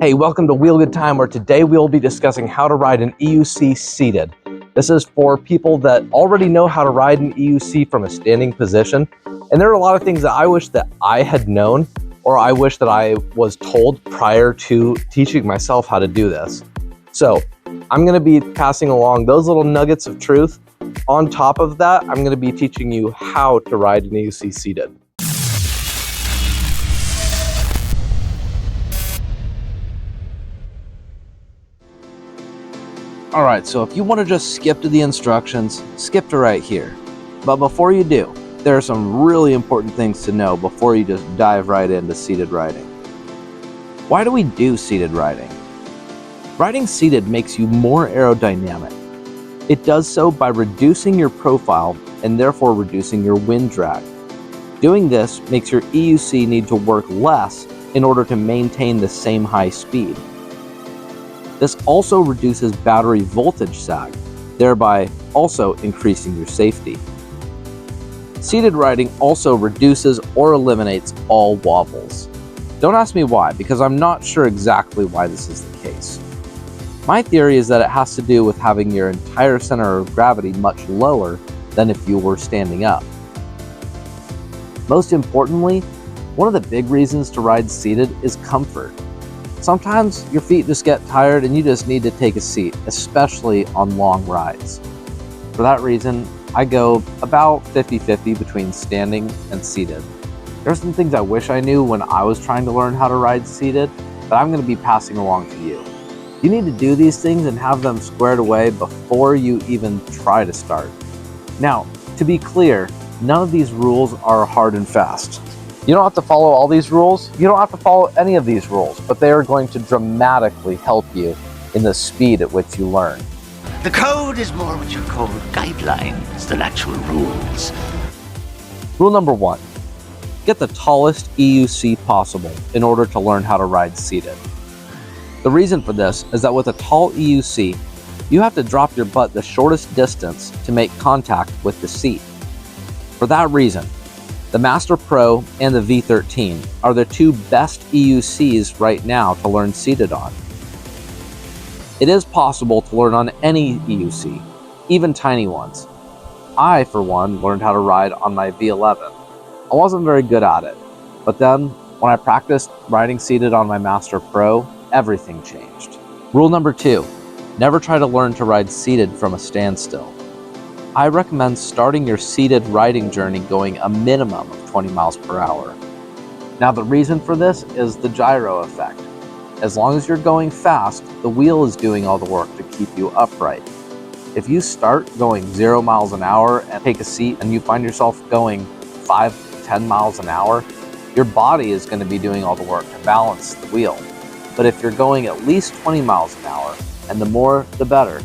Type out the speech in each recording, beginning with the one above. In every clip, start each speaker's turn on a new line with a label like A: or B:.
A: Hey, welcome to Wheel Good Time, where today we'll be discussing how to ride an EUC seated. This is for people that already know how to ride an EUC from a standing position. And there are a lot of things that I wish that I had known, or I wish that I was told prior to teaching myself how to do this. So I'm going to be passing along those little nuggets of truth. On top of that, I'm going to be teaching you how to ride an EUC seated. Alright, so if you want to just skip to the instructions, skip to right here. But before you do, there are some really important things to know before you just dive right into seated riding. Why do we do seated riding? Riding seated makes you more aerodynamic. It does so by reducing your profile and therefore reducing your wind drag. Doing this makes your EUC need to work less in order to maintain the same high speed. This also reduces battery voltage sag, thereby also increasing your safety. Seated riding also reduces or eliminates all wobbles. Don't ask me why, because I'm not sure exactly why this is the case. My theory is that it has to do with having your entire center of gravity much lower than if you were standing up. Most importantly, one of the big reasons to ride seated is comfort. Sometimes your feet just get tired and you just need to take a seat, especially on long rides. For that reason, I go about 50-50 between standing and seated. There are some things I wish I knew when I was trying to learn how to ride seated, but I'm going to be passing along to you. You need to do these things and have them squared away before you even try to start. Now, to be clear, none of these rules are hard and fast. You don't have to follow all these rules. You don't have to follow any of these rules, but they are going to dramatically help you in the speed at which you learn.
B: The code is more what you call guidelines than actual rules.
A: Rule number 1, get the tallest EUC possible in order to learn how to ride seated. The reason for this is that with a tall EUC, you have to drop your butt the shortest distance to make contact with the seat. For that reason, the Master Pro and the V13 are the two best EUCs right now to learn seated on. It is possible to learn on any EUC, even tiny ones. I, for one, learned how to ride on my V11. I wasn't very good at it, but then when I practiced riding seated on my Master Pro, everything changed. Rule number 2, never try to learn to ride seated from a standstill. I recommend starting your seated riding journey going a minimum of 20 miles per hour. Now the reason for this is the gyro effect. As long as you're going fast, the wheel is doing all the work to keep you upright. If you start going 0 miles an hour and take a seat and you find yourself going 5 to 10 miles an hour, your body is going to be doing all the work to balance the wheel. But if you're going at least 20 miles an hour, and the more the better,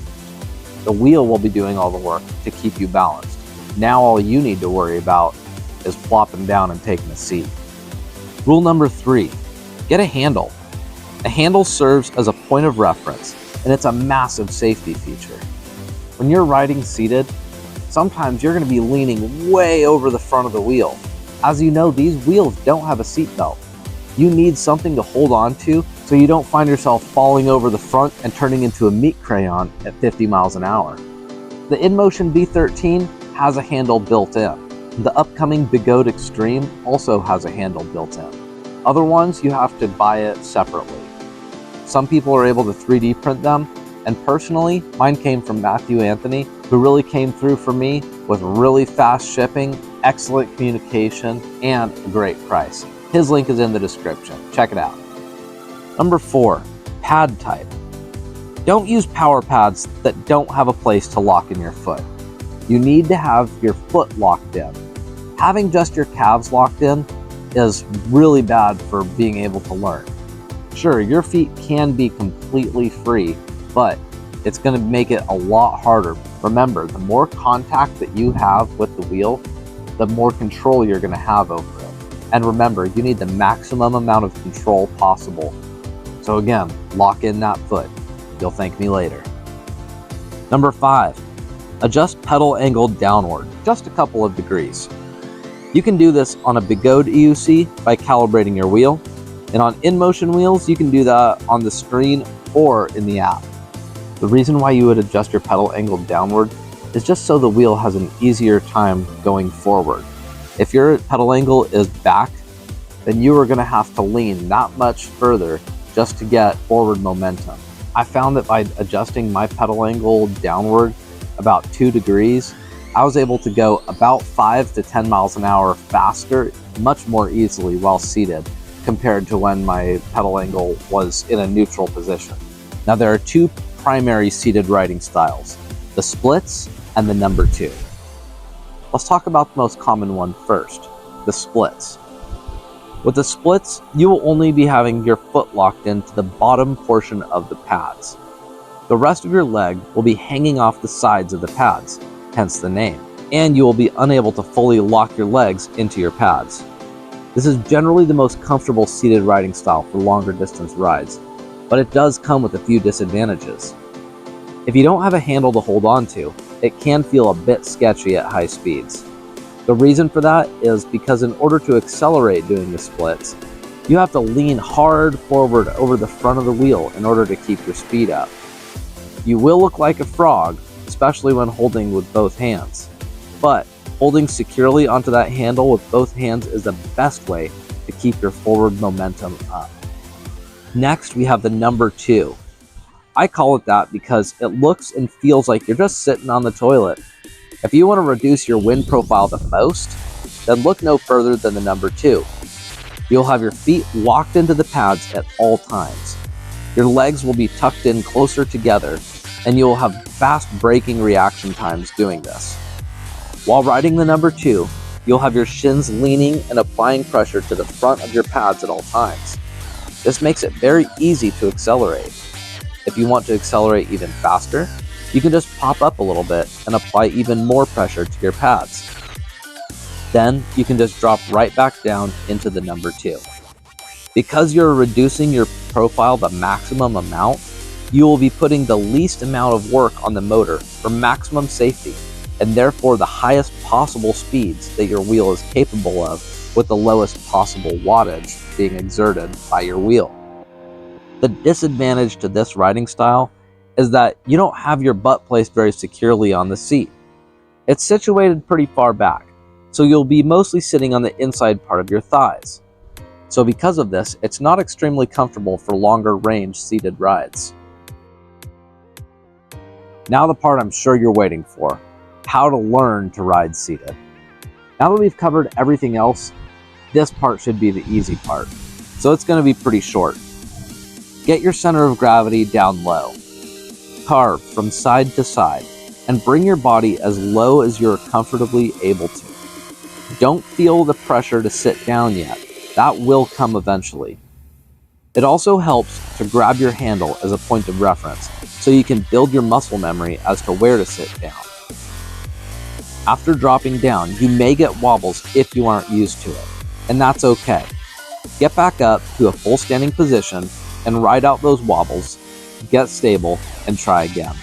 A: the wheel will be doing all the work to keep you balanced. Now all you need to worry about is plopping down and taking a seat. Rule number 3, get a handle. A handle serves as a point of reference, and it's a massive safety feature. When you're riding seated, sometimes you're going to be leaning way over the front of the wheel. As you know, these wheels don't have a seat belt. You need something to hold on to so you don't find yourself falling over the front and turning into a meat crayon at 50 miles an hour. The inmotion V13 has a handle built in. The upcoming Begode Extreme also has a handle built in. Other ones, you have to buy it separately. Some people are able to 3D print them, and personally, mine came from Matthew Anthony, who really came through for me with really fast shipping, excellent communication, and a great price. His link is in the description. Check it out. Number 4, pad type. Don't use power pads that don't have a place to lock in your foot. You need to have your foot locked in. Having just your calves locked in is really bad for being able to learn. Sure, your feet can be completely free, but it's going to make it a lot harder. Remember, the more contact that you have with the wheel, the more control you're going to have over it. And remember, you need the maximum amount of control possible. So again, lock in that foot. You'll thank me later. Number 5, adjust pedal angle downward, just a couple of degrees. You can do this on a Begode EUC by calibrating your wheel, And on inmotion wheels, you can do that on the screen or in the app. The reason why you would adjust your pedal angle downward is just so the wheel has an easier time going forward. If your pedal angle is back, then you are going to have to lean that much further just to get forward momentum. I found that by adjusting my pedal angle downward about 2 degrees, I was able to go about 5 to 10 miles an hour faster, much more easily while seated, compared to when my pedal angle was in a neutral position. Now there are 2 primary seated riding styles, the splits and the number 2. Let's talk about the most common one first, the splits. With the splits, you will only be having your foot locked into the bottom portion of the pads. The rest of your leg will be hanging off the sides of the pads, hence the name, and you will be unable to fully lock your legs into your pads. This is generally the most comfortable seated riding style for longer distance rides, but it does come with a few disadvantages. If you don't have a handle to hold on to, it can feel a bit sketchy at high speeds. The reason for that is because in order to accelerate doing the splits, you have to lean hard forward over the front of the wheel in order to keep your speed up. You will look like a frog, especially when holding with both hands, but holding securely onto that handle with both hands is the best way to keep your forward momentum up. Next, we have the number 2. I call it that because it looks and feels like you're just sitting on the toilet. If you want to reduce your wind profile the most, then look no further than the number 2. You'll have your feet locked into the pads at all times. Your legs will be tucked in closer together, and you will have fast braking reaction times doing this. While riding the number 2, you'll have your shins leaning and applying pressure to the front of your pads at all times. This makes it very easy to accelerate. If you want to accelerate even faster, you can just pop up a little bit and apply even more pressure to your pads. Then you can just drop right back down into the number 2. Because you're reducing your profile the maximum amount, you will be putting the least amount of work on the motor for maximum safety, and therefore the highest possible speeds that your wheel is capable of with the lowest possible wattage being exerted by your wheel. The disadvantage to this riding style is that you don't have your butt placed very securely on the seat. It's situated pretty far back, so you'll be mostly sitting on the inside part of your thighs. So because of this, it's not extremely comfortable for longer range seated rides. Now the part I'm sure you're waiting for, how to learn to ride seated. Now that we've covered everything else, this part should be the easy part, so it's going to be pretty short. Get your center of gravity down low. Carve from side to side, and bring your body as low as you're comfortably able to. Don't feel the pressure to sit down yet. That will come eventually. It also helps to grab your handle as a point of reference, so you can build your muscle memory as to where to sit down. After dropping down, you may get wobbles if you aren't used to it, and that's okay. Get back up to a full standing position and ride out those wobbles, get stable, and try again.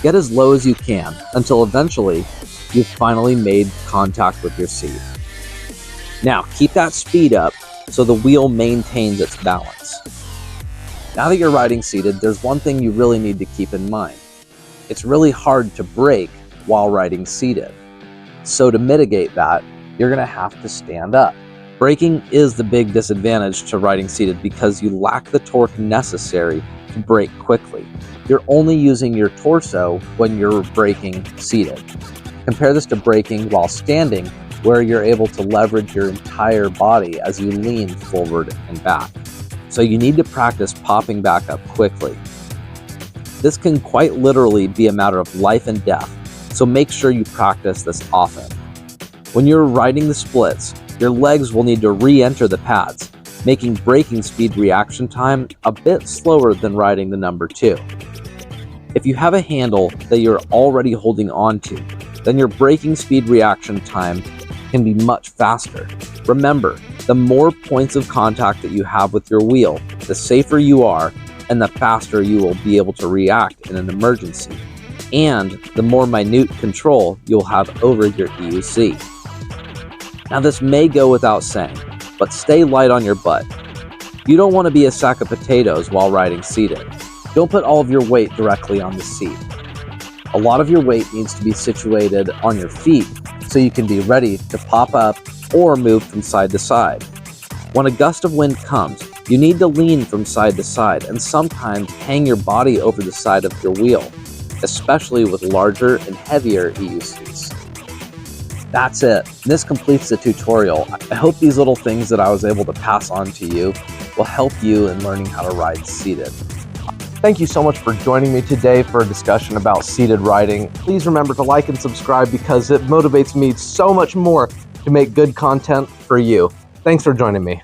A: Get as low as you can until eventually you've finally made contact with your seat. Now keep that speed up so the wheel maintains its balance. Now that you're riding seated, there's one thing you really need to keep in mind. It's really hard to brake while riding seated. So to mitigate that, you're going to have to stand up. Braking is the big disadvantage to riding seated because you lack the torque necessary to brake quickly. You're only using your torso when you're braking seated. Compare this to braking while standing, where you're able to leverage your entire body as you lean forward and back. So you need to practice popping back up quickly. This can quite literally be a matter of life and death, so make sure you practice this often. When you're riding the splits, your legs will need to re-enter the pads, making braking speed reaction time a bit slower than riding the number 2. If you have a handle that you're already holding on to, then your braking speed reaction time can be much faster. Remember, the more points of contact that you have with your wheel, the safer you are and the faster you will be able to react in an emergency, and the more minute control you'll have over your EUC. Now this may go without saying, but stay light on your butt. You don't want to be a sack of potatoes while riding seated. Don't put all of your weight directly on the seat. A lot of your weight needs to be situated on your feet so you can be ready to pop up or move from side to side. When a gust of wind comes, you need to lean from side to side and sometimes hang your body over the side of your wheel, especially with larger and heavier EUCs. That's it. This completes the tutorial. I hope these little things that I was able to pass on to you will help you in learning how to ride seated. Thank you so much for joining me today for a discussion about seated riding. Please remember to like and subscribe because it motivates me so much more to make good content for you. Thanks for joining me.